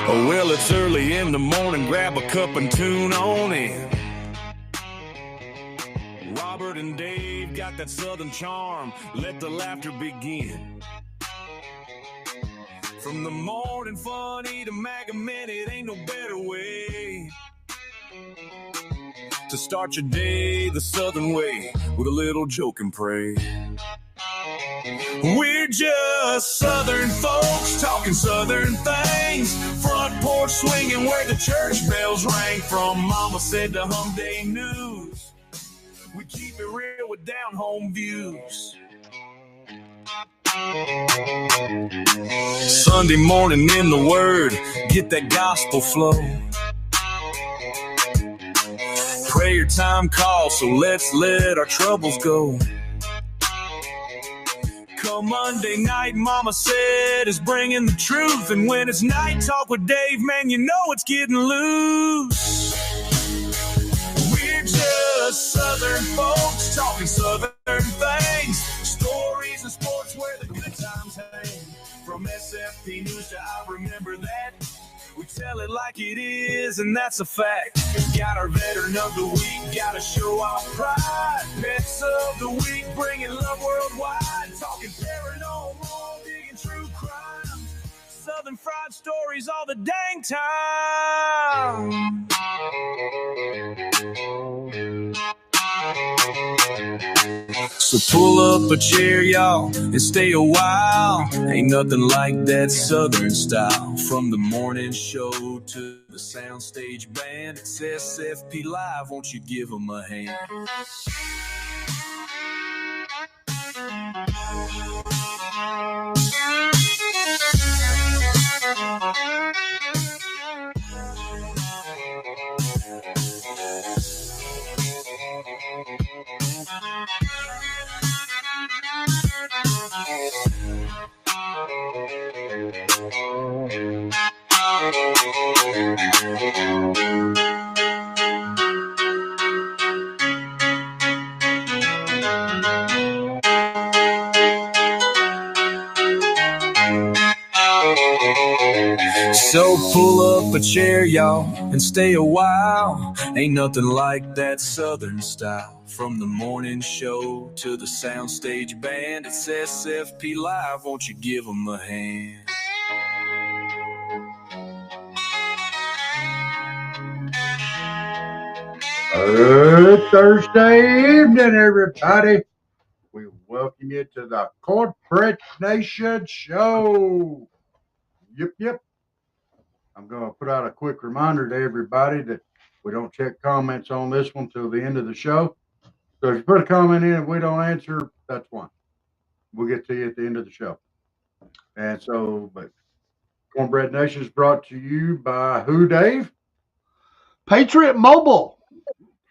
Oh, well, it's early in the morning, grab a cup and tune on in. Robert and Dave got that southern charm, let the laughter begin. From the morning funny to Maga Minute, ain't no better way to start your day the southern way, with a little joke and pray. We're just southern folks talking southern things, front porch swinging where the church bells rang. From Mama Said to Hum Day News, we keep it real with down home views. Sunday morning in the Word, get that gospel flow. Prayer time calls, so let's let our troubles go. Come Monday night, Mama Said is bringing the truth, and when it's night talk with Dave, man, you know it's getting loose. We're just southern folks talking southern things, stories and sports where the good times hang. From SFP News to I Remember That, we tell it like it is, and that's a fact. Got our veteran of the week, gotta show off pride. Pets of the week, bringing love worldwide. Talking paranormal, digging true crime. Southern fried stories all the dang time. So pull up a chair, y'all, and stay a while. Ain't nothing like that southern style. From the morning show to the soundstage band, it's SFP Live, won't you give them a hand? So pull up a chair, y'all, and stay a while. Ain't nothing like that southern style. From the morning show to the soundstage band, it's SFP Live, won't you give them a hand? Good Thursday evening, everybody. We welcome you to the Cornbread Nation Show. Yep. I'm going to put out a quick reminder to everybody that we don't check comments on this one till the end of the show. So if you put a comment in and we don't answer, that's one. We'll get to you at the end of the show. And so, but Cornbread Nation is brought to you by who, Dave? Patriot Mobile.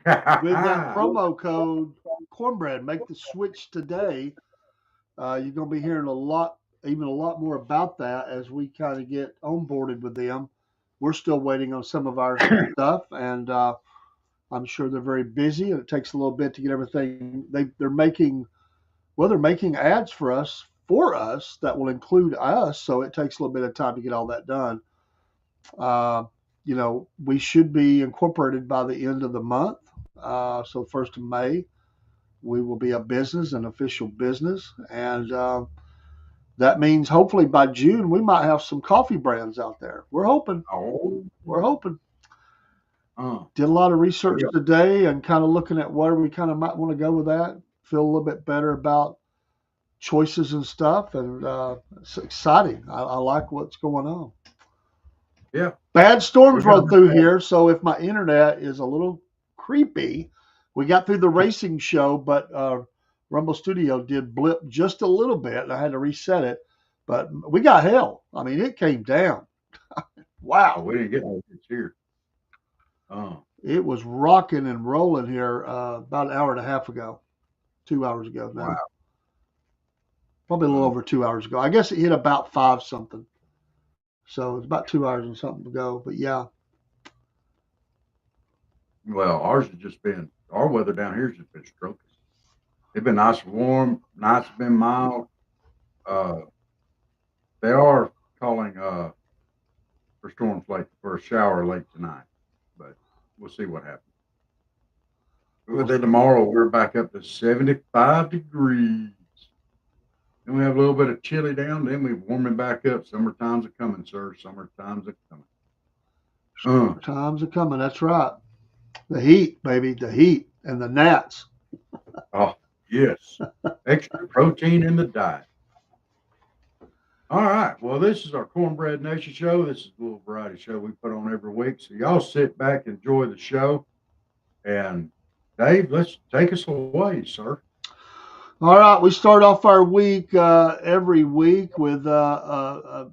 With that promo code Cornbread, make the switch today. You're going to be hearing a lot more about that as we kind of get onboarded with them. We're still waiting on some of our stuff, and I'm sure they're very busy, and it takes a little bit to get everything. They're making ads for us that will include us, so it takes a little bit of time to get all that done. We should be incorporated by the end of the month. So 1st of May, we will be an official business. And that means hopefully by June, we might have some coffee brands out there. We're hoping. Did a lot of research today and kind of looking at where we kind of might want to go with that. Feel a little bit better about choices and stuff. And it's exciting. I like what's going on. Yeah. Bad storms run through here. So if my internet is a little creepy, we got through the racing show, but Rumble Studio did blip just a little bit, and I had to reset it. But we got hell. I mean, it came down. Wow. We didn't get it here. It was rocking and rolling here about an hour and a half ago, 2 hours ago now. Wow. Probably a little over 2 hours ago. I guess it hit about 5 something. So it's about 2 hours and something ago. But yeah. Well, our weather down here has just been stroking. It's been nice and warm, nights have been mild. They are calling for storm shower late tonight, but we'll see what happens. But then tomorrow we're back up to 75 degrees. Then we have a little bit of chilly down. Then we're warming back up. Summertime's a coming, sir. Summertime's a coming. Times are coming. That's right. The heat, baby. The heat and the gnats. Oh, yes. Extra protein in the diet. All right. Well, this is our Cornbread Nation show. This is a little variety show we put on every week. So y'all sit back, enjoy the show. And Dave, let's take us away, sir. All right. We start off our week every week with a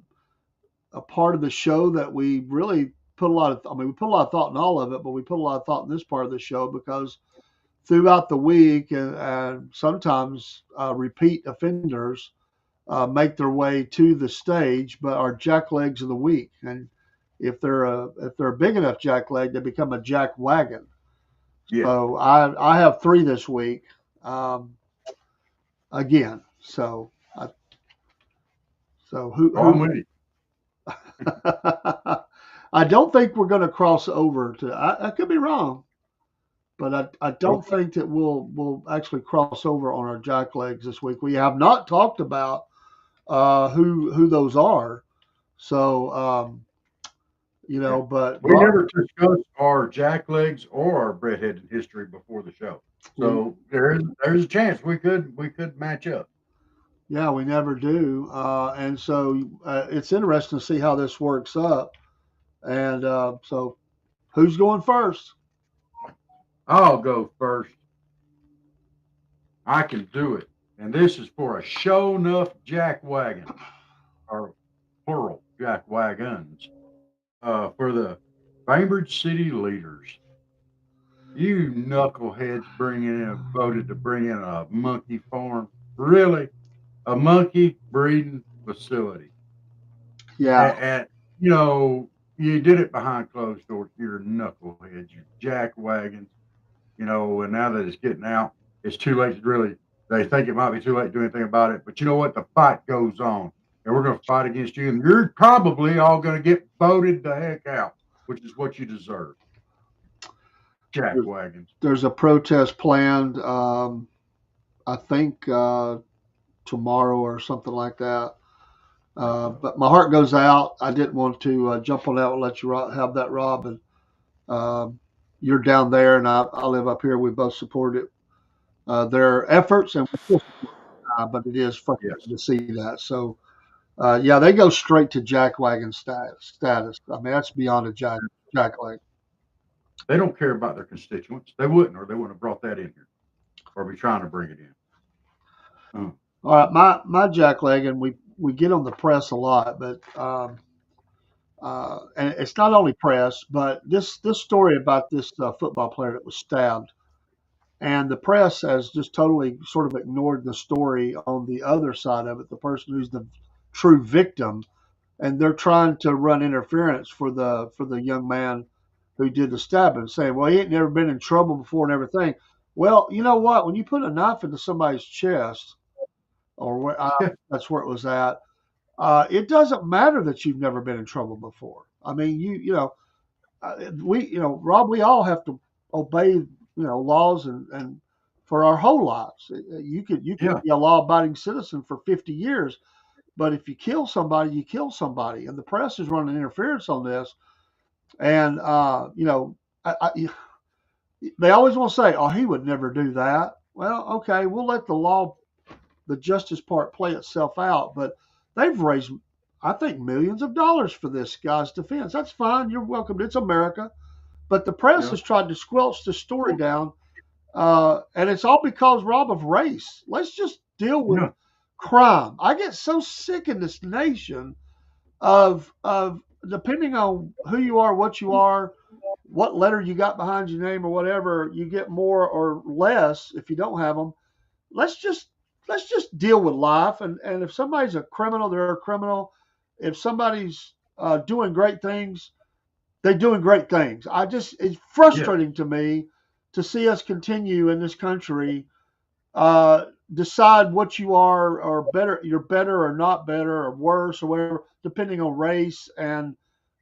part of the show that we really put a lot of, we put a lot of thought in all of it, but we put a lot of thought in this part of the show because throughout the week and sometimes repeat offenders make their way to the stage, but are jacklegs of the week. And if they're a big enough jackleg, they become a jack wagon. Yeah. So I have 3 this week again. So who? I'm with you. I don't think we're going to cross over to. I could be wrong, but I don't think that we'll actually cross over on our jacklegs this week. We have not talked about who those are. So, but we never discussed our jacklegs or our breadhead history before the show. So there's a chance we could match up. Yeah, we never do. And so it's interesting to see how this works up. And so who's going first? I'll go first. I can do it. And this is for a show enough jack wagon, or plural jack wagons, for the Bainbridge City leaders. You knuckleheads voted to bring in a monkey farm. Really? A monkey breeding facility. Yeah. And you did it behind closed doors. You're knuckleheads, you jack wagons. And now that it's getting out, it's too late to really. They think it might be too late to do anything about it. But you know what? The fight goes on. And we're going to fight against you. And you're probably all going to get voted the heck out, which is what you deserve. Jack wagons. There's a protest planned, I think, tomorrow or something like that. But my heart goes out. I didn't want to jump on that and let you have that, Rob. And you're down there, and I live up here. We both support it. Their efforts, and but it is funny to see that. So, they go straight to jackwagon status. I mean, that's beyond a jackleg. They don't care about their constituents. They wouldn't, or they wouldn't have brought that in here, or be trying to bring it in. All right, my jackleg, and we get on the press a lot, but and it's not only press, but this story about this football player that was stabbed. And the press has just totally sort of ignored the story on the other side of it, the person who's the true victim, and they're trying to run interference for the young man who did the stabbing, saying, well, he ain't never been in trouble before and everything. Well, you know what? When you put a knife into somebody's chest, or that's where it was at, it doesn't matter that you've never been in trouble before. I mean, Rob, we all have to obey laws and for our whole lives. You could be a law-abiding citizen for 50 years, but if you kill somebody, you kill somebody. And the press is running interference on this. And they always want to say, "Oh, he would never do that." Well, okay, we'll let the justice part play itself out. But they've raised, I think, millions of dollars for this guy's defense. That's fine. You're welcome. It's America. But the press has tried to squelch the story down, and it's all because, Rob, of race. Let's just deal with crime. I get so sick in this nation of depending on who you are, what you are, what letter you got behind your name or whatever, you get more or less if you don't have them. Let's just deal with life. And if somebody's a criminal, they're a criminal. If somebody's doing great things, they're doing great things. It's frustrating to me to see us continue in this country, decide what you are or better, you're better or not better or worse or whatever, depending on race and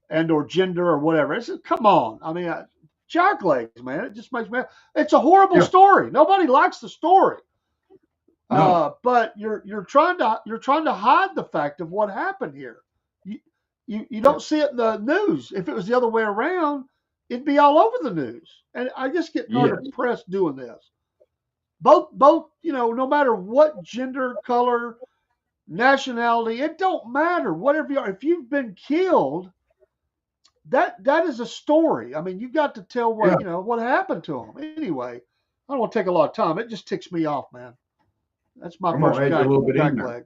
and or gender or whatever. It's come on. I mean, jacklegs, man. It just makes me. It's a horrible story. Nobody likes the story. No. But you're trying to hide the fact of what happened here. You don't see it in the news. If it was the other way around, it'd be all over the news. And I just get kind of depressed doing this. Both no matter what gender, color, nationality, it don't matter. Whatever you are, if you've been killed, that is a story. I mean, you got to tell what happened to them. Anyway, I don't want to take a lot of time. It just ticks me off, man. That's my first jack leg.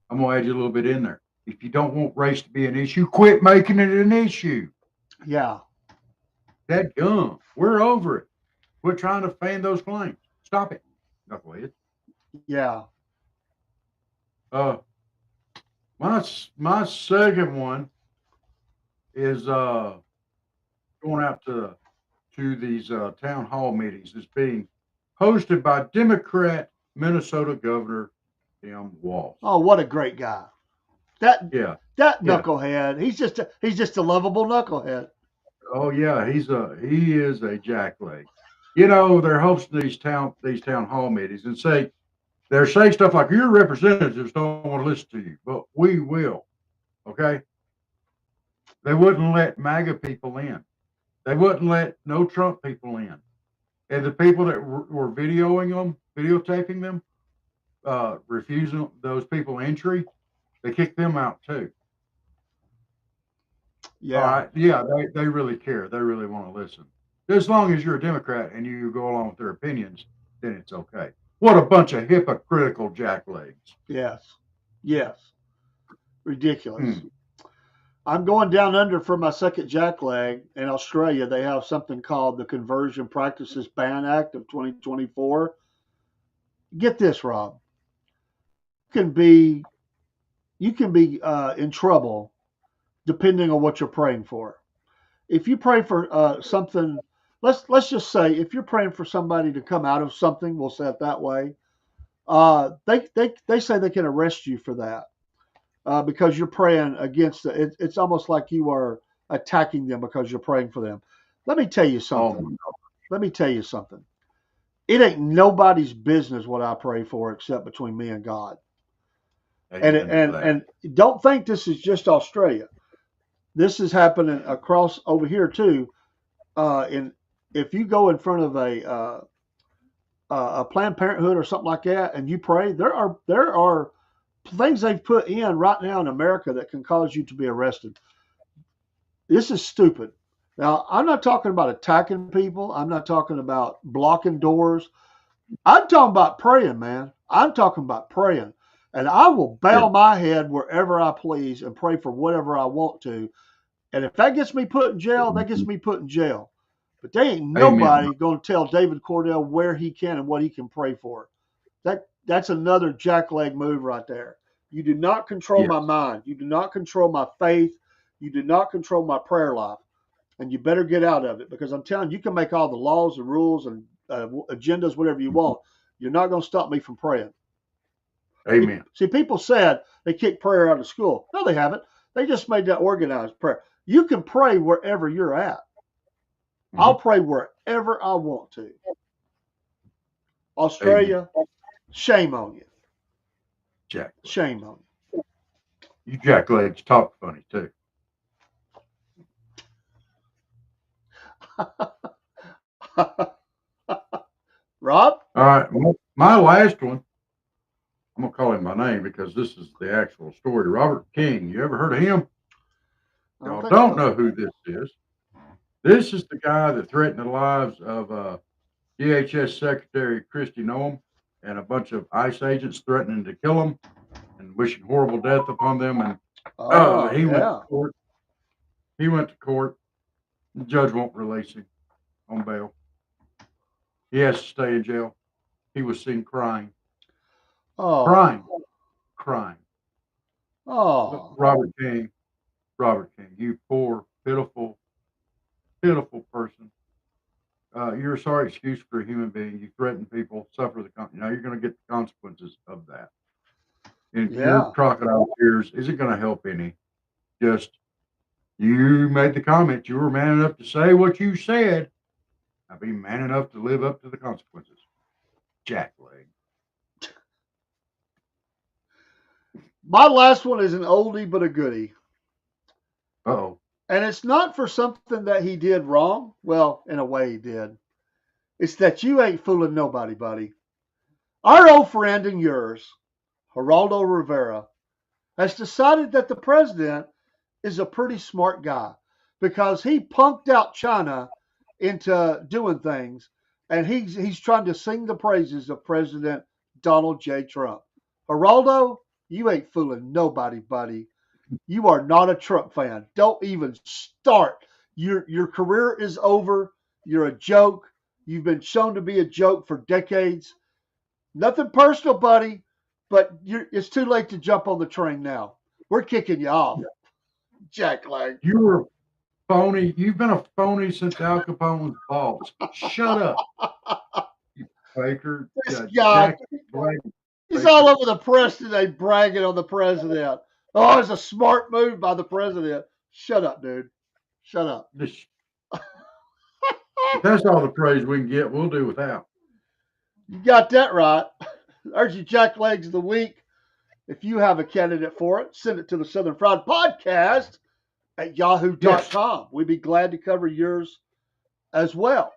I'm gonna add you a little bit in there. If you don't want race to be an issue, quit making it an issue. Yeah. That gum. We're over it. We're trying to fan those flames. Stop it. Knucklehead. Yeah. My second one is going out to these town hall meetings. It's being hosted by Democrat Minnesota Governor Tim Walz. Oh, what a great guy! That knucklehead. He's just a lovable knucklehead. Oh yeah, he is a jackleg. You know, they're hosting these town hall meetings and they're saying stuff like your representatives don't want to listen to you, but we will. Okay. They wouldn't let MAGA people in. They wouldn't let no Trump people in. And the people that were videotaping them, refusing those people entry, they kicked them out too. Yeah. All right. Yeah, they really care. They really want to listen. As long as you're a Democrat and you go along with their opinions, then it's okay. What a bunch of hypocritical jacklegs. Yes. Ridiculous. I'm going down under for my second jackleg. In Australia, they have something called the Conversion Practices Ban Act of 2024. Get this, Rob. You can be in trouble depending on what you're praying for. If you pray for something, let's just say if you're praying for somebody to come out of something, we'll say it that way. They say they can arrest you for that. Because you're praying against it. It's almost like you are attacking them because you're praying for them. Let me tell you something. It ain't nobody's business what I pray for except between me and God. And don't think this is just Australia. This is happening across over here too. If you go in front of a Planned Parenthood or something like that and you pray, there are things they've put in right now in America that can cause you to be arrested. This is stupid. Now, I'm not talking about attacking people. I'm not talking about blocking doors. I'm talking about praying, man. I'm talking about praying. And I will bow my head wherever I please and pray for whatever I want to. And if that gets me put in jail, that gets me put in jail. But they ain't nobody going to tell David Cordell where he can and what he can pray for. That's another jackleg move right there. You do not control my mind. You do not control my faith. You do not control my prayer life. And you better get out of it because I'm telling you, you can make all the laws and rules and agendas, whatever you want. You're not going to stop me from praying. Amen. See, people said they kicked prayer out of school. No, they haven't. They just made that organized prayer. You can pray wherever you're at. I'll pray wherever I want to. Australia, shame on you. Jack. Shame on you. You jacklegs talk funny too. Rob? All right. My last one, I'm going to call him by name because this is the actual story. Robert King. You ever heard of him? Y'all don't know who this is. This is the guy that threatened the lives of DHS Secretary Kristi Noem and a bunch of ICE agents threatening to kill them and wishing horrible death upon them. And he went to court. He went to court. The judge won't release him on bail. He has to stay in jail. He was seen crying. Crying. Oh. Robert King, you poor, pitiful person. You're a sorry excuse for a human being. You threaten people, suffer now you're going to get the consequences of that. And your crocodile tears isn't going to help any. Just You made the comment. You were man enough to say what you said. I'll be man enough to live up to the consequences. Jackleg. My last one is an oldie but a goodie. Uh-oh. And it's not for something that he did wrong. Well, in a way he did. It's that you ain't fooling nobody, buddy. Our old friend and yours, Geraldo Rivera, has decided that the president is a pretty smart guy because he punked out China into doing things, and he's trying to sing the praises of President Donald J. Trump. Geraldo, you ain't fooling nobody, buddy. You are not a Trump fan. Don't even start. Your career is over. You're a joke. You've been shown to be a joke for decades. Nothing personal, buddy, but it's too late to jump on the train now. We're kicking you off, Jackleg. You were phony. You've been a phony since Al Capone's balls. Shut up, you faker. This guy, Jackleg. he's all over the press today bragging on the president. Oh, it's a smart move by the president. Shut up, dude. Shut up. If that's all the praise we can get, we'll do without. You got that right. There's your Jacklegs of the week. If you have a candidate for it, send it to the Southern Fried Podcast at yahoo.com. Yes. We'd be glad to cover yours as well.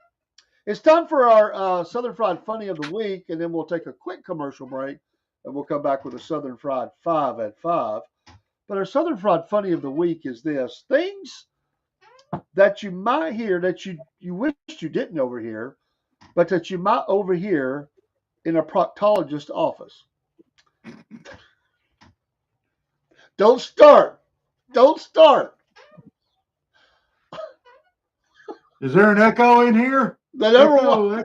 It's time for our Southern Fried Funny of the Week, and then we'll take a quick commercial break, and we'll come back with a Southern Fried 5 at 5. But our Southern Fried Funny of the Week is this. Things that you might hear that you wish you didn't overhear, but that you might overhear in a proctologist's office. Don't start. Don't start. Is there an echo in here? Echo.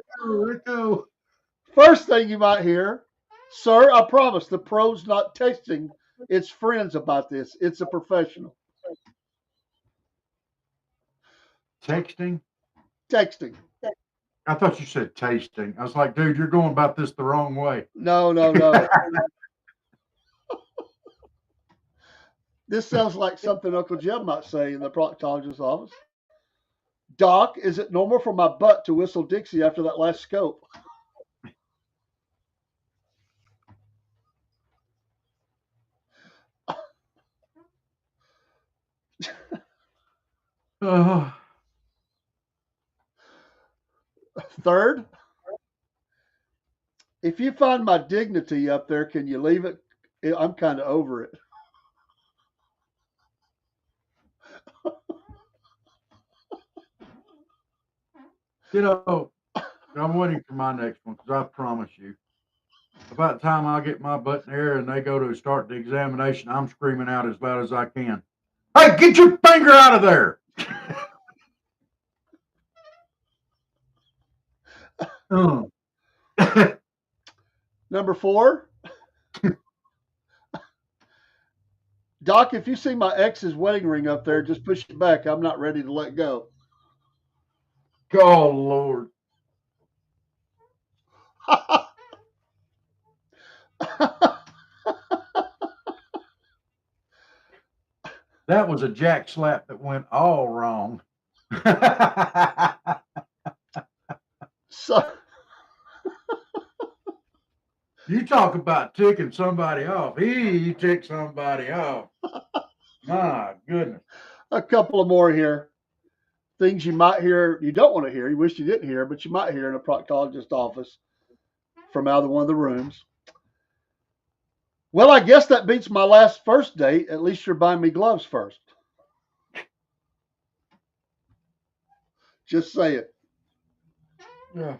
First thing you might hear, sir, I promise the pro's not texting its friends about this. It's a professional. Texting? Texting. I thought you said tasting. I was like, dude, you're going about this the wrong way. No. This sounds like something Uncle Jim might say in the proctologist's office. Doc, is it normal for my butt to whistle Dixie after that last scope? Third, if you find my dignity up there, can you leave it? I'm kind of over it. You know, I'm waiting for my next one because I promise you, about the time I get my butt in there and they go to start the examination, I'm screaming out as loud as I can. Hey, get your finger out of there! Number 4. Doc, if you see my ex's wedding ring up there, just push it back. I'm not ready to let go. Oh, Lord. That was a jack slap that went all wrong. So, you talk about ticking somebody off. He ticked somebody off. My goodness. A couple of more here. Things you might hear, you don't want to hear, you wish you didn't hear, but you might hear in a proctologist's office from out of one of the rooms. Well, I guess that beats my last first date. At least you're buying me gloves first. Just say it. Yeah.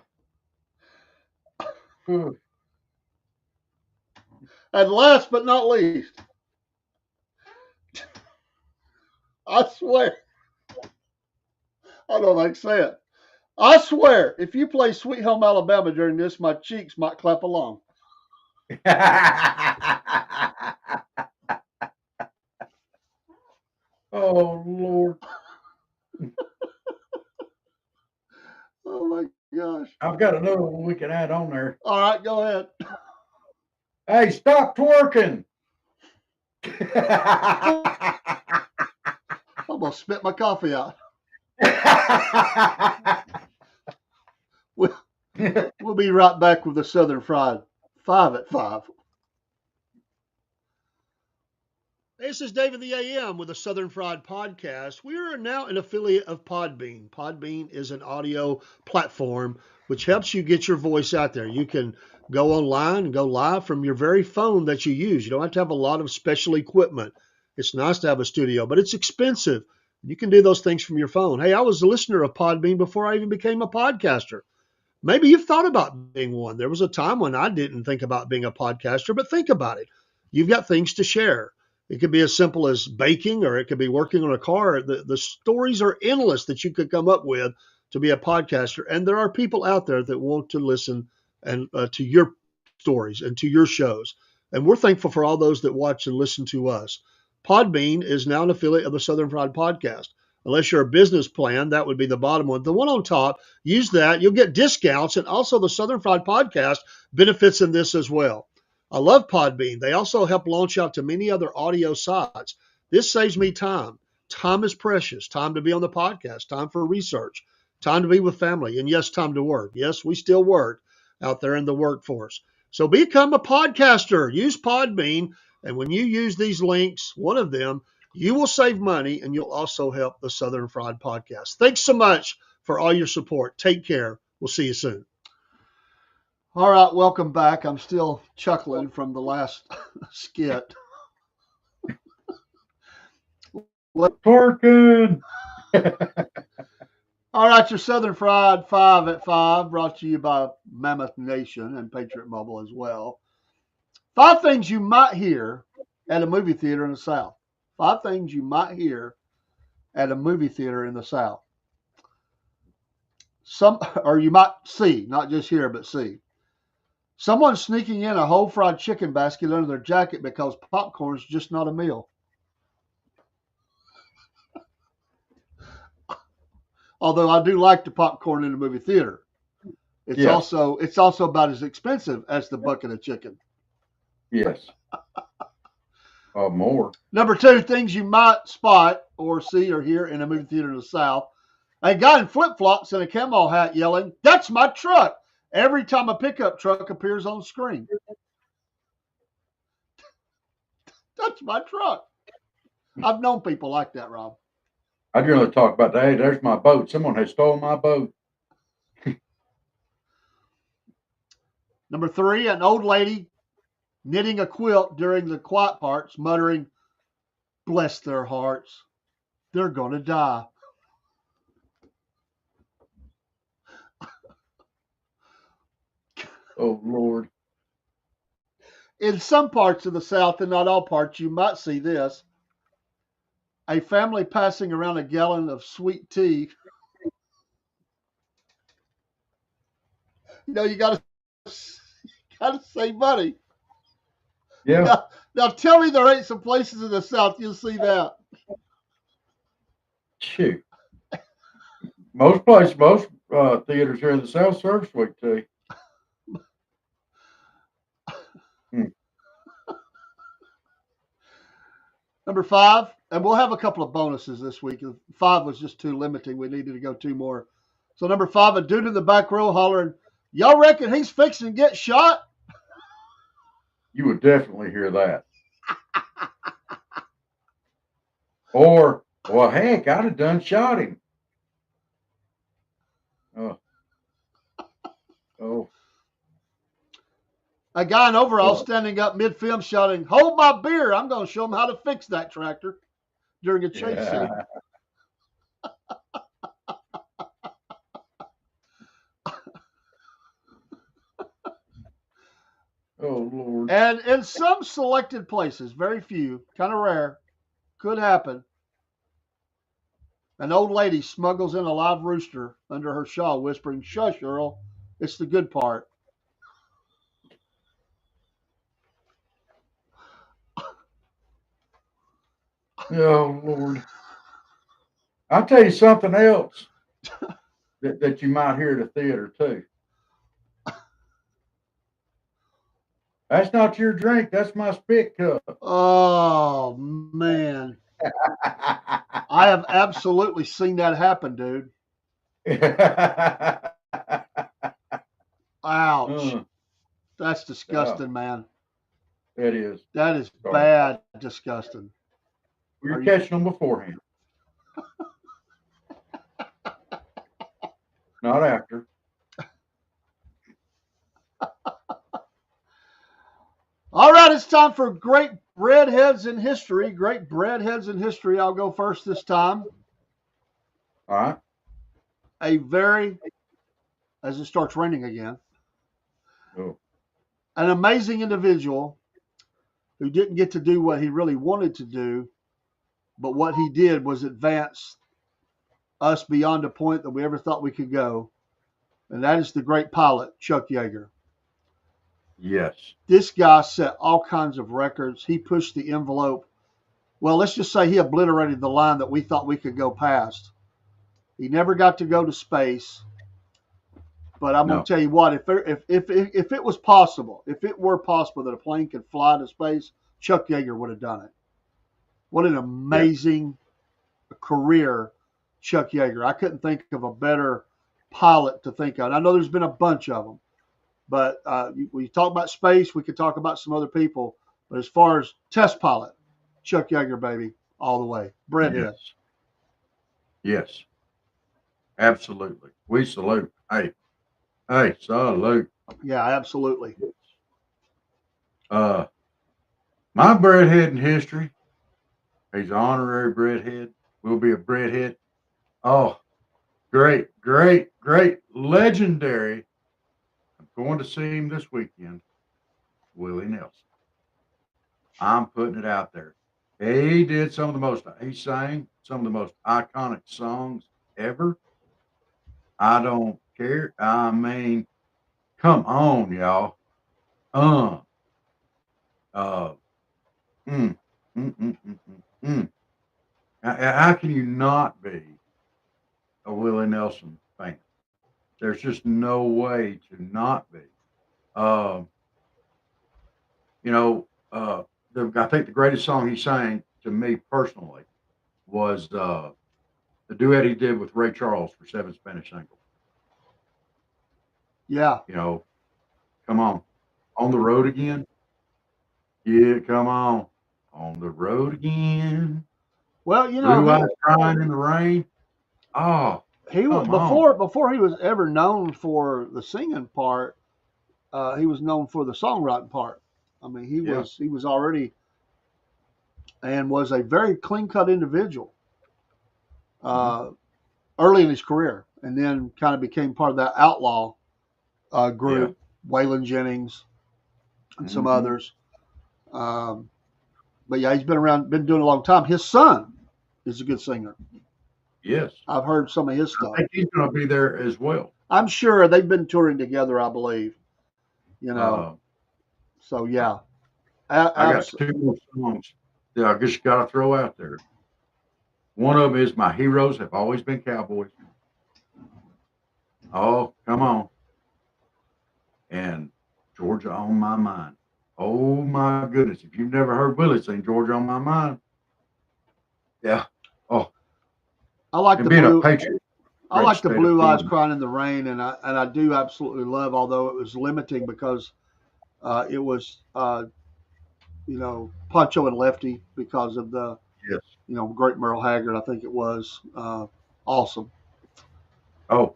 And last but not least, I swear, I don't like to say it. I swear, if you play Sweet Home Alabama during this, my cheeks might clap along. Oh, Lord. Oh, my gosh. I've got another one we can add on there. All right, go ahead. Hey, stop twerking. Oh, almost spit my coffee out. We'll be right back with the Southern Fried 5 at 5. This is David the AM with the Southern Fried Podcast. We are now an affiliate of Podbean. Podbean is an audio platform which helps you get your voice out there. You can go online and go live from your very phone that you use. You don't have to have a lot of special equipment. It's nice to have a studio, but it's expensive. You can do those things from your phone. Hey, I was a listener of Podbean before I even became a podcaster. Maybe you've thought about being one. There was a time when I didn't think about being a podcaster, but think about it. You've got things to share. It could be as simple as baking, or it could be working on a car. The stories are endless that you could come up with to be a podcaster. And there are people out there that want to listen and to your stories and to your shows. And we're thankful for all those that watch and listen to us. Podbean is now an affiliate of the Southern Fried Podcast. Unless you're a business plan, that would be the bottom one. The one on top, use that. You'll get discounts. And also the Southern Fried Podcast benefits in this as well. I love Podbean. They also help launch out to many other audio sites. This saves me time. Time is precious. Time to be on the podcast. Time for research. Time to be with family. And yes, time to work. Yes, we still work out there in the workforce. So become a podcaster. Use Podbean. And when you use these links, one of them, you will save money and you'll also help the Southern Fried Podcast. Thanks so much for all your support. Take care. We'll see you soon. All right, welcome back. I'm still chuckling from the last skit. Twerking. All right, your Southern Fried 5 at 5, brought to you by Mammoth Nation and Patriot Mobile as well. 5 things you might hear at a movie theater in the South. 5 things you might hear at a movie theater in the South. Or you might see, not just hear, but see. Someone sneaking in a whole fried chicken basket under their jacket because popcorn's just not a meal. Although I do like the popcorn in the movie theater. It's also about as expensive as the bucket of chicken. Yes. More. Number 2, things you might spot or see or hear in a movie theater in the South. A guy in flip-flops and a camo hat yelling, "That's my truck!" every time a pickup truck appears on screen. That's my truck. I've known people like that, Rob. I generally talk about, hey, there's my boat. Someone has stolen my boat. Number 3, an old lady knitting a quilt during the quiet parts, muttering, "Bless their hearts. They're going to die." Oh, Lord. In some parts of the South, and not all parts, you might see this. A family passing around a gallon of sweet tea. You know, you gotta save money. Yeah. Now tell me there ain't some places in the South you'll see that. Shoot. Most theaters here in the South serve sweet tea. Number 5, and we'll have a couple of bonuses this week. 5 was just too limiting. We needed to go 2 more. So number 5, a dude in the back row hollering, "Y'all reckon he's fixing to get shot?" You would definitely hear that. Or, well, heck, I'd have done shot him. Oh. A guy in overalls standing up mid-film shouting, "Hold my beer, I'm going to show him how to fix that tractor," during a chase scene. Oh, Lord. And in some selected places, very few, kind of rare, could happen, an old lady smuggles in a live rooster under her shawl, whispering, "Shush, Earl, it's the good part." Oh, Lord. I'll tell you something else that you might hear at a theater, too. That's not your drink. That's my spit cup. Oh, man. I have absolutely seen that happen, dude. Ouch. Uh, That's disgusting, man. it is. That is Sorry. bad, disgusting. You're Are you- catching them beforehand, not after. All right, it's time for great breadheads in history. Great breadheads in history. I'll go first this time. All right. As it starts raining again, Oh. an amazing individual who didn't get to do what he really wanted to do, but what he did was advance us beyond a point that we ever thought we could go, and that is the great pilot, Chuck Yeager. Yes. This guy set all kinds of records. He pushed the envelope. Well, let's just say he obliterated the line that we thought we could go past. He never got to go to space. But I'm going to tell you what, if it was possible, if it were possible that a plane could fly to space, Chuck Yeager would have done it. What an amazing career, Chuck Yeager. I couldn't think of a better pilot to think of. And I know there's been a bunch of them. But we talk about space, we could talk about some other people. But as far as test pilot, Chuck Yeager, baby, all the way. Breadhead. Yes. Absolutely. We salute. Hey, salute. Yeah, absolutely. My breadhead in history, he's an honorary breadhead, will be a breadhead. Oh, great, legendary. I'm going to see him this weekend, Willie Nelson. I'm putting it out there. He sang some of the most iconic songs ever. I don't care. I mean, come on, y'all. Uh, mm, mm, mm, mm, mm, mm. How can you not be a Willie Nelson fan? There's just no way to not be. Uh, I think the greatest song he sang to me personally was the duet he did with Ray Charles for Seven Spanish Singles. Yeah. Come on the road again. Yeah, come on the road again. Well, Blue eyes crying in the rain. Oh, he was before he was ever known for the singing part. He was known for the songwriting part. I mean, he was already and was a very clean cut individual early in his career, and then kind of became part of that outlaw group, Waylon Jennings and some others. But yeah, he's been doing it a long time. His son is a good singer. Yes, I've heard some of his stuff. I think he's going to be there as well. I'm sure they've been touring together, I believe. So yeah. I got two more songs that I just got to throw out there. One of them is My Heroes Have Always Been Cowboys. Oh, come on. And Georgia on My Mind. Oh my goodness. If you've never heard Willie sing Georgia on My Mind. Yeah. Oh. I like the being blue, a patriot. I like the Blue Eyes Crying in the Rain, and I do absolutely love, although it was limiting because it was Pancho and Lefty because of the great Merle Haggard, I think it was. Awesome. Oh,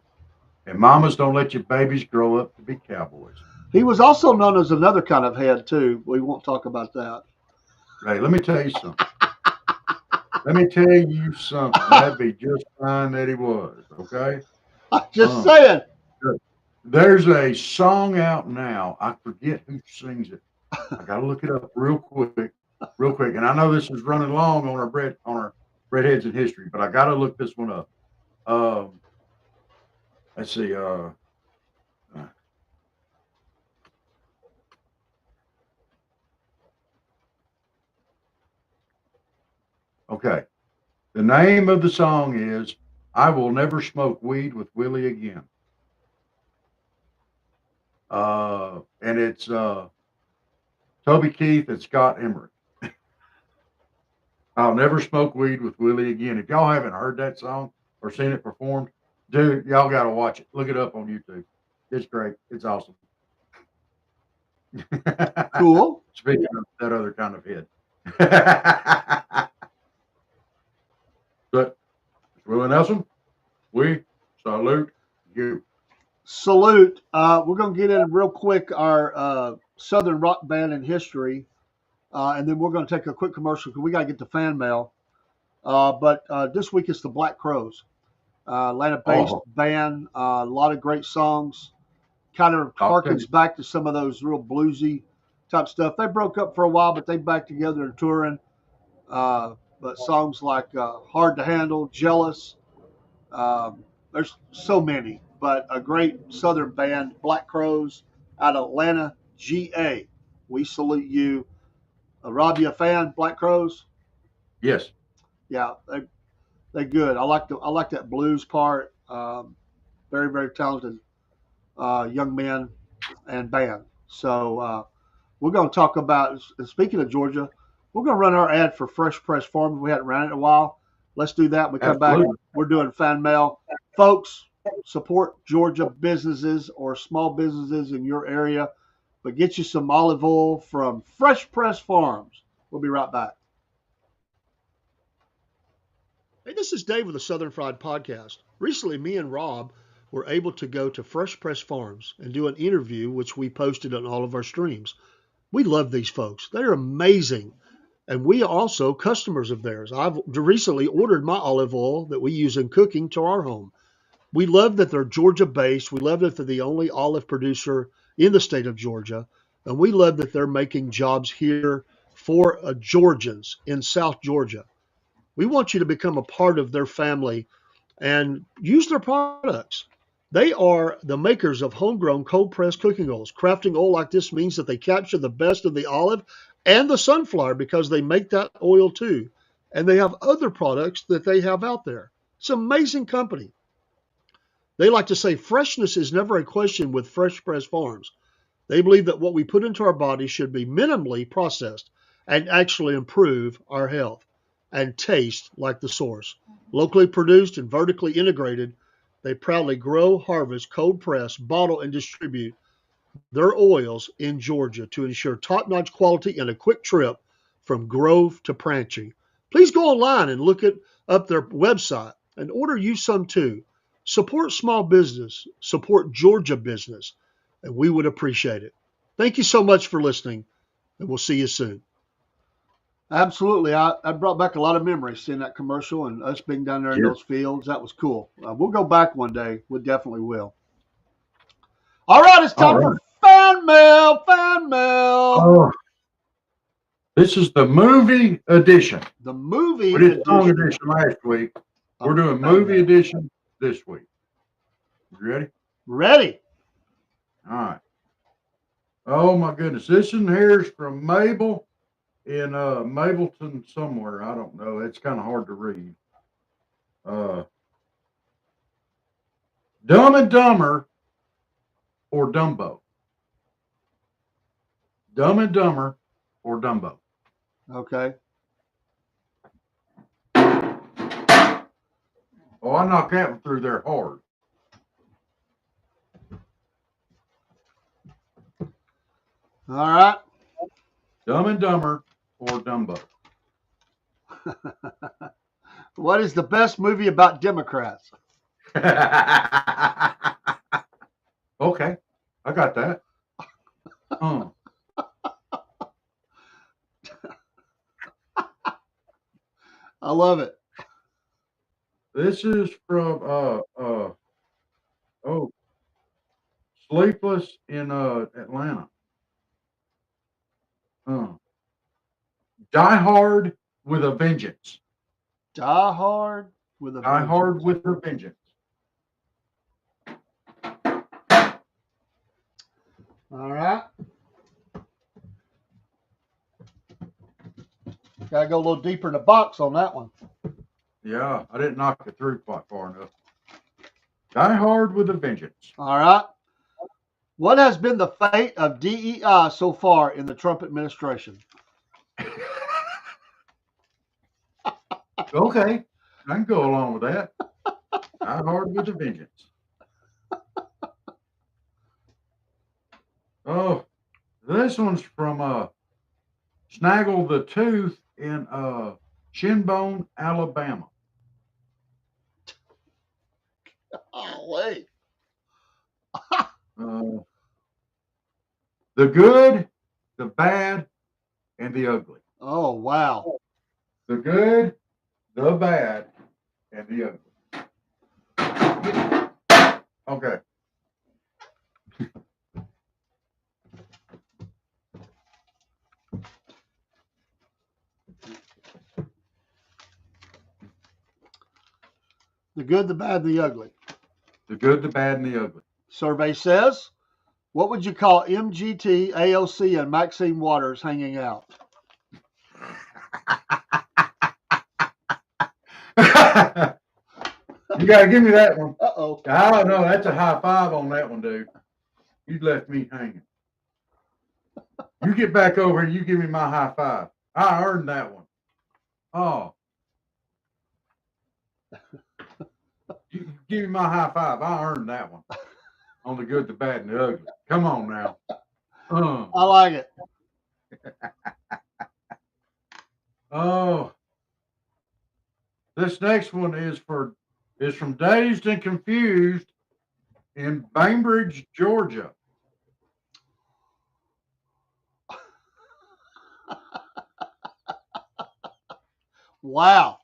and mamas don't let your babies grow up to be cowboys. He was also known as another kind of head too. We won't talk about that. Hey, let me tell you something. That'd be just fine that he was, okay? I'm just saying. There's a song out now. I forget who sings it. I got to look it up real quick. And I know this is running long on our breadheads in history, but I got to look this one up. Let's see. Okay. The name of the song is I Will Never Smoke Weed with Willie Again. And it's Toby Keith and Scott Emmerich. I'll never smoke weed with Willie again. If y'all haven't heard that song or seen it performed, dude, y'all got to watch it. Look it up on YouTube. It's great. It's awesome. Cool. Speaking of that other kind of hit. But, Willie Nelson, we salute you. Salute. We're going to get in real quick our Southern rock band in history, and then we're going to take a quick commercial because we got to get to fan mail. But this week it's the Black Crowes, Atlanta-based band. A lot of great songs. Kind of harkens back to some of those real bluesy type stuff. They broke up for a while, but they back together and touring. But songs like Hard to Handle, Jealous, there's so many. But a great Southern band, Black Crowes, out of Atlanta, GA. We salute you. Rob, you a fan, Black Crowes? Yes. Yeah, they're good. I like that blues part. Very, very talented young men and band. So we're going to talk about, speaking of Georgia, we're going to run our ad for Fresh Press Farms. We hadn't ran it in a while. Let's do that. We come back. We're doing fan mail. Folks, support Georgia businesses or small businesses in your area, but get you some olive oil from Fresh Press Farms. We'll be right back. Hey, this is Dave with the Southern Fried Podcast. Recently, me and Rob were able to go to Fresh Press Farms and do an interview, which we posted on all of our streams. We love these folks. They're amazing. And we are also customers of theirs. I've recently ordered my olive oil that we use in cooking to our home. We love that they're Georgia-based. We love that they're the only olive producer in the state of Georgia. And we love that they're making jobs here for Georgians in South Georgia. We want you to become a part of their family and use their products. They are the makers of homegrown cold-pressed cooking oils. Crafting oil like this means that they capture the best of the olive and the sunflower because they make that oil too. And they have other products that they have out there. It's an amazing company. They like to say freshness is never a question with Fresh Press Farms. They believe that what we put into our bodies should be minimally processed and actually improve our health and taste like the source. Locally produced and vertically integrated, they proudly grow, harvest, cold press, bottle, and distribute their oils in Georgia to ensure top-notch quality and a quick trip from grove to branching. Please go online and look up their website and order you some too. Support small business, support Georgia business, and we would appreciate it. Thank you so much for listening, and we'll see you soon. Absolutely. I brought back a lot of memories seeing that commercial and us being down there in those fields. That was cool. We'll go back one day. We definitely will. All right, it's time for fan mail. Fan mail. Oh, this is the movie edition. The movie we did song edition last week. We're doing movie edition this week. You ready? Ready. All right. Oh my goodness. This one here is from Mabel in Mableton somewhere. I don't know. It's kind of hard to read. Dumb and Dumber or Dumbo? Dumb and Dumber or Dumbo? Okay. Oh, I knocked that one through there hard. All right. Dumb and Dumber or Dumbo? What is the best movie about Democrats? Okay, I got that. I love it. This is from Sleepless in Atlanta. Die Hard with a Vengeance. Die Hard with a Die Hard with a Vengeance. All right. Gotta go a little deeper in the box on that one. Yeah, I didn't knock it through quite far enough. Die Hard with a Vengeance. All right. What has been the fate of DEI so far in the Trump administration? Okay, I can go along with that. Die Hard with a Vengeance. Oh, this one's from Snaggle the Tooth in Shinbone, Alabama. Oh, wait. The Good, the Bad, and the Ugly. Oh, wow. The Good, the Bad, and the Ugly. Okay. The Good, the Bad, and the Ugly. The Good, the Bad, and the Ugly. Survey says, what would you call MGT, AOC, and Maxine Waters hanging out? You got to give me that one. Uh-oh. I don't know. That's a high five on that one, dude. You left me hanging. You get back over and you give me my high five. I earned that one. Oh. You give me my high five. I earned that one. On the Good, the Bad, and the Ugly. Come on now. I like it. Oh. This next one is from Dazed and Confused in Bainbridge, Georgia. Wow.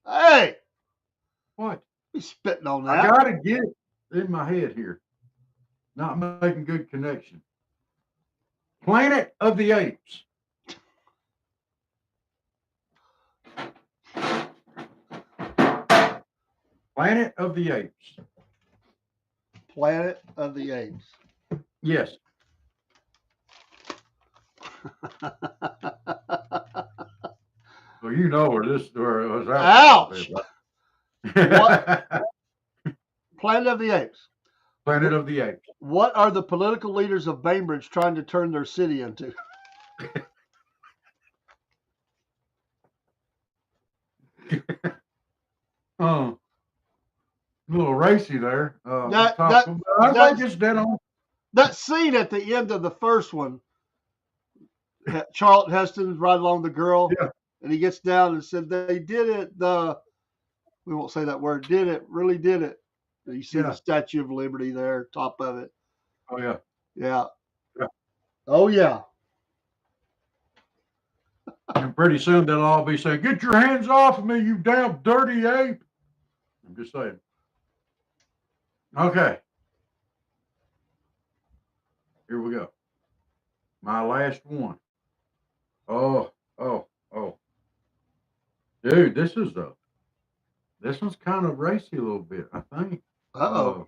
Hey. What? He's spitting on that. I gotta get it in my head here. Not making good connection. Planet of the Apes. Planet of the Apes. Planet of the Apes. Yes. Well, you know where this story was. Ouch! What? Planet of the Apes. Planet of the Apes. What are the political leaders of Bainbridge trying to turn their city into? A little racy there. I think it's dead on. That scene at the end of the first one, Charlton Heston's right along the girl, Yeah. and he gets down and said, they did it. We won't say that word. Did it. Really did it. And you see the Statue of Liberty there, top of it. Oh, yeah. Yeah. Yeah. Oh, yeah. And pretty soon they'll all be saying, "Get your hands off of me, you damn dirty ape." I'm just saying. Okay. Here we go. My last one. Oh. Dude, this one's kind of racy a little bit, I think. Uh-oh.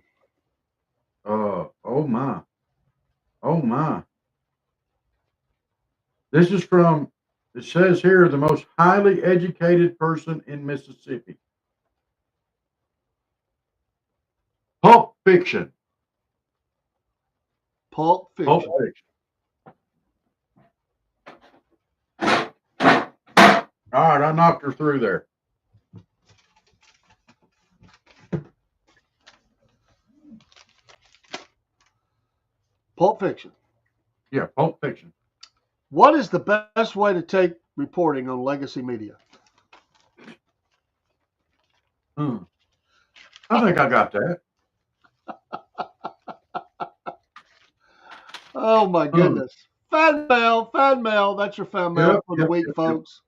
Oh my. This is from, it says here, the most highly educated person in Mississippi. Pulp Fiction. Pulp Fiction. All right, I knocked her through there. Pulp Fiction. Yeah, Pulp Fiction. What is the best way to take reporting on legacy media? I think I got that. Oh, my goodness. Fan mail. That's your fan mail for the week, folks.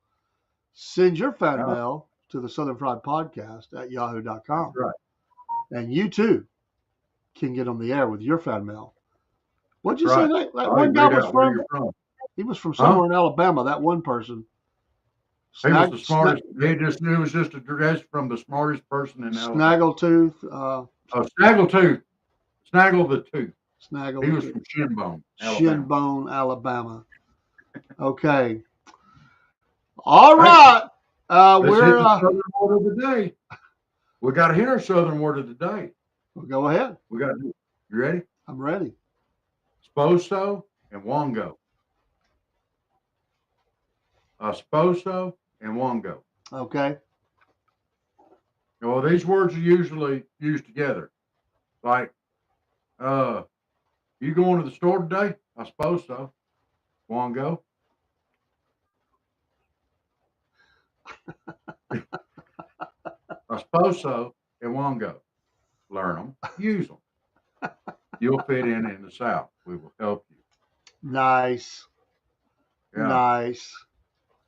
Send your fan mail to the Southern Fried Podcast at yahoo.com. Right. And you, too, can get on the air with your fan mail. What'd you say that one guy was from? He was from somewhere in Alabama, that one person. He was the smartest. It was just a dress from the smartest person in Alabama. Snaggletooth. Snaggletooth. Snaggle the Tooth. Snaggle. He was from Shinbone, Alabama. Shinbone, Alabama. Okay. All right. We're Southern word of the day. We got to hit our Southern word of the day. Well, go ahead. We got to do it. You ready? I'm ready. Sposo and Wongo. Sposo and Wongo. Okay. Well, these words are usually used together. Like, you going to the store today? I suppose so. Wongo. I suppose so. And Wongo. Learn them. Use them. You'll fit in the South. We will help you. Nice. Yeah. Nice.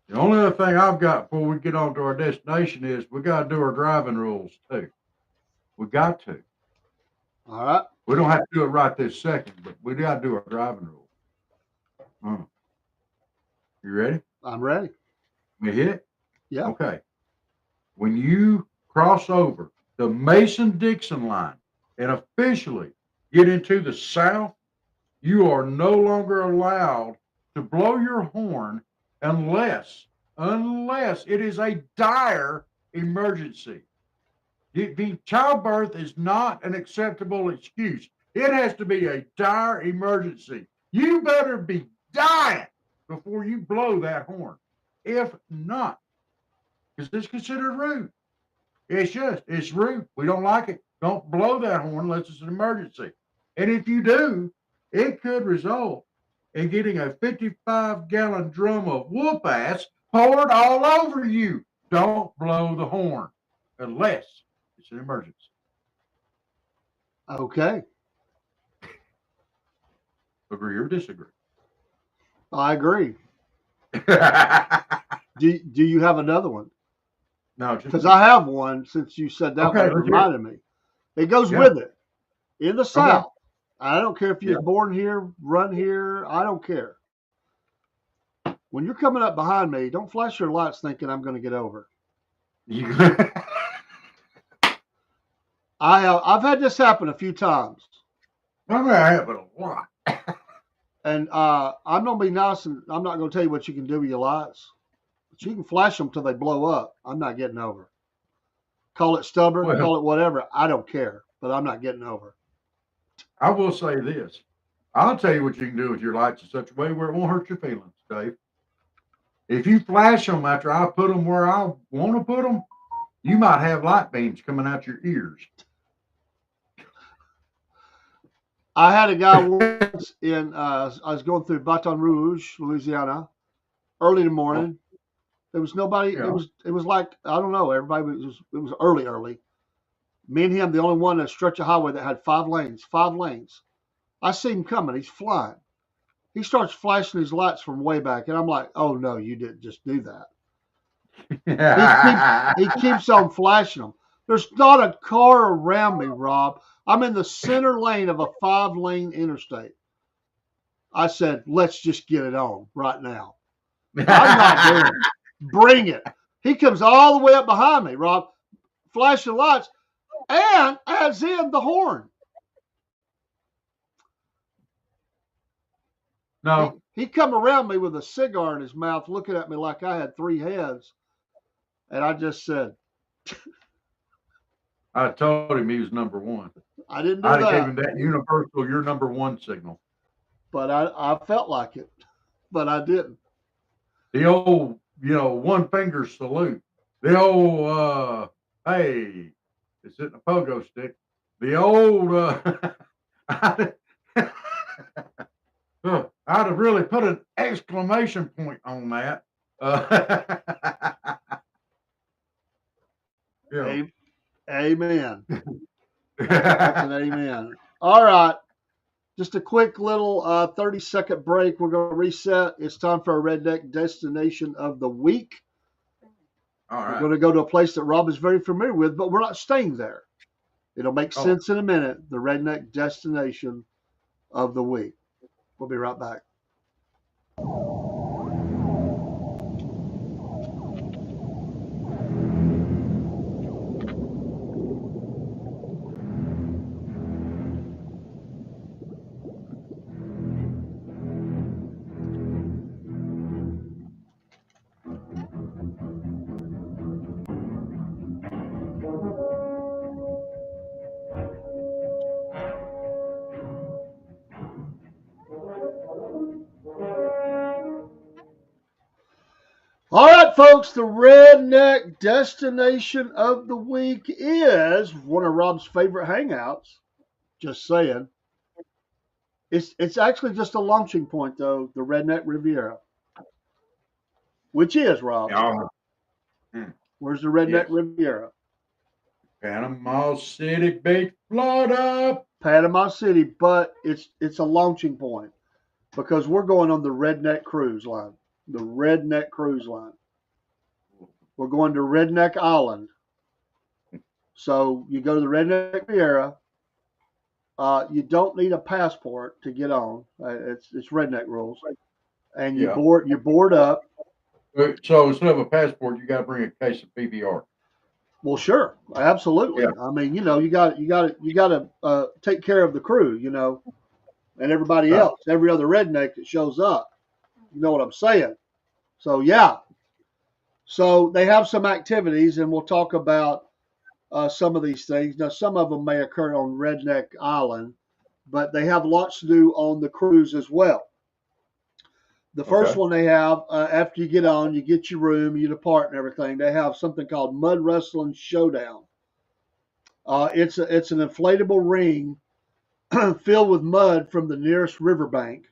The only other thing I've got before we get on to our destination is we got to do our driving rules too. We got to. All right. We don't have to do it right this second, but we got to do our driving rules. You ready? I'm ready. We hit it? Yeah. Okay. When you cross over the Mason-Dixon line and officially get into the South, you are no longer allowed to blow your horn unless it is a dire emergency. The childbirth is not an acceptable excuse. It has to be a dire emergency. You better be dying before you blow that horn. If not, because it's considered rude. It's rude. We don't like it. Don't blow that horn unless it's an emergency. And if you do, it could result in getting a 55-gallon drum of whoop ass poured all over you. Don't blow the horn unless it's an emergency. Okay. Agree or disagree? I agree. Do you have another one? No, because I have one since you said that. Okay, It reminded me. It goes with it. In the South, I don't care if you're born here, run here. I don't care. When you're coming up behind me, don't flash your lights thinking I'm going to get over. I've had this happen a few times. I'm going to happen a lot. And I'm going to be nice, and I'm not going to tell you what you can do with your lights. But you can flash them till they blow up. I'm not getting over. Call it stubborn, call it whatever. I don't care, but I'm not getting over. I will say this. I'll tell you what you can do with your lights in such a way where it won't hurt your feelings, Dave. If you flash them after I put them where I want to put them, you might have light beams coming out your ears. I had a guy once in, I was going through Baton Rouge, Louisiana, early in the morning. There was nobody. Yeah. It was like, I don't know, everybody it was early. Me and him, the only one that stretch of highway that had 5 lanes. I see him coming. He's flying. He starts flashing his lights from way back, and I'm like, oh, no, you didn't just do that. He keeps on flashing them. There's not a car around me, Rob. I'm in the center lane of a 5-lane interstate. I said, let's just get it on right now. I'm not doing it. Bring it. He comes all the way up behind me, Rob, flashing lights, and adds in the horn. No. He come around me with a cigar in his mouth, looking at me like I had 3 heads. And I just said, I told him he was number one. I didn't do that. I gave him that universal, you're number one signal. But I felt like it, but I didn't. The old, one finger salute. The old, hey, it's hitting a pogo stick. The old, I'd have really put an exclamation point on that. Yeah. Amen. That's an amen. All right. Just a quick little 30-second break. We're going to reset. It's time for our Redneck Destination of the Week. All right. We're going to go to a place that Rob is very familiar with, but we're not staying there. It'll make sense in a minute. The Redneck Destination of the Week. We'll be right back. folks, the redneck destination of the week is one of Rob's favorite hangouts. Just saying. It's actually just a launching point, though, the Redneck Riviera. Which is, Rob? Where's the Redneck Riviera? Panama City Beach, Florida. Panama City, but it's a launching point because we're going on the Redneck Cruise Line. The Redneck Cruise Line. We're going to Redneck Island. So you go to the Redneck Riviera. You don't need a passport to get on. It's redneck rules, and you board up. So instead of a passport, you got to bring a case of PBR. Well, sure, absolutely. Yeah. I mean, you got to take care of the crew, and everybody else, every other redneck that shows up. You know what I'm saying? So yeah. So they have some activities, and we'll talk about some of these things. Now, some of them may occur on Redneck Island, but they have lots to do on the cruise as well. The first one they have, after you get on, you get your room, you depart and everything, they have something called Mud Wrestling Showdown. It's an inflatable ring filled with mud from the nearest riverbank.